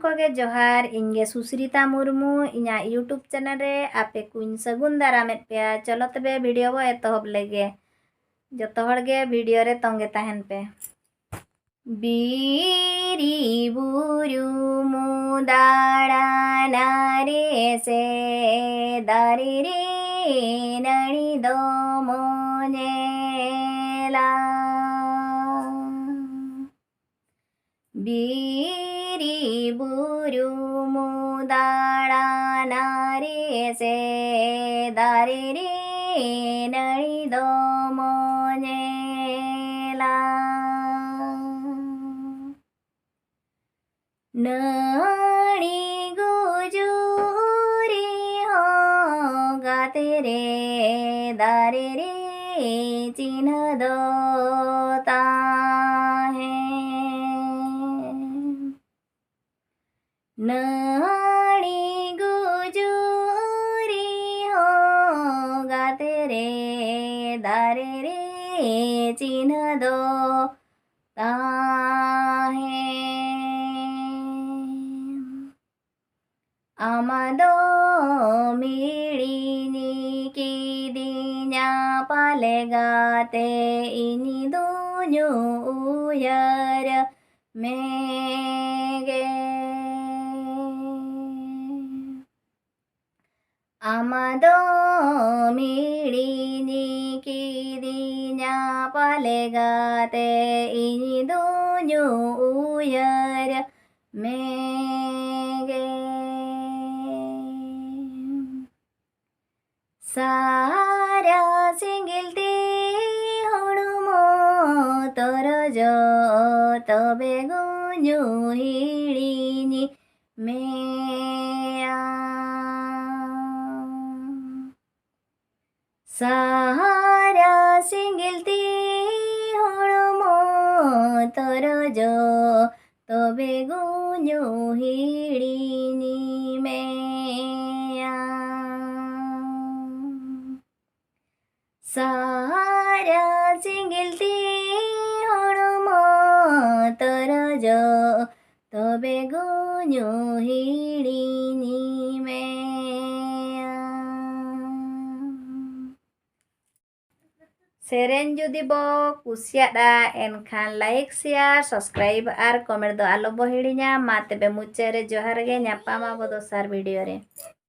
कोगे जोहार इंगे सुश्रिता मुर्मू इना YouTube channel रे आपे कुइन सगुन दारामेत पे चलो तबे वीडियो बो एतहब लेगे जतो हड़गे वीडियो रे तंगे ताहन पे बीरी बुरु मुदाड़ा नारे से दारी रे नणी दो मोनेला बीरी बुरु मुदाड़ा नारे से दारी रे नणी दो मोनेला नणी गुजूरी हो गाते रे दारे रे चिन्ह दोता है नणी गुजूरी हो गाते रे दारे रे चिन्ह दोता है आमादो मिळीनी किदिन्या पालेगाते इनी दुन्यू उयर मेगे आमादो मिळीनी किदिन्या पालेगाते इनी दुन्यू उयर मेगे सारा सिंगिलती हणुमो तर जो तबे गुन्यू हिड़ीनी मेया सारा सिंगिलती हणुमो तर जो तबे गुन्यू हिड़ीनी मेया सारा सिंगिलती हणुमो तर जो तबे गुन्यू हिड़ीनी मेया सेरेन जुदी बो कुसियादा एनखान लाइक शेयर सब्सक्राइब आर कमेंट दो आलो बो हिड़ीना मा तबे मुचे रे जोहार गे ᱧᱟᱯᱟᱢᱟ ᱵᱚ ᱫᱚᱥᱟᱨ वीडियो रे।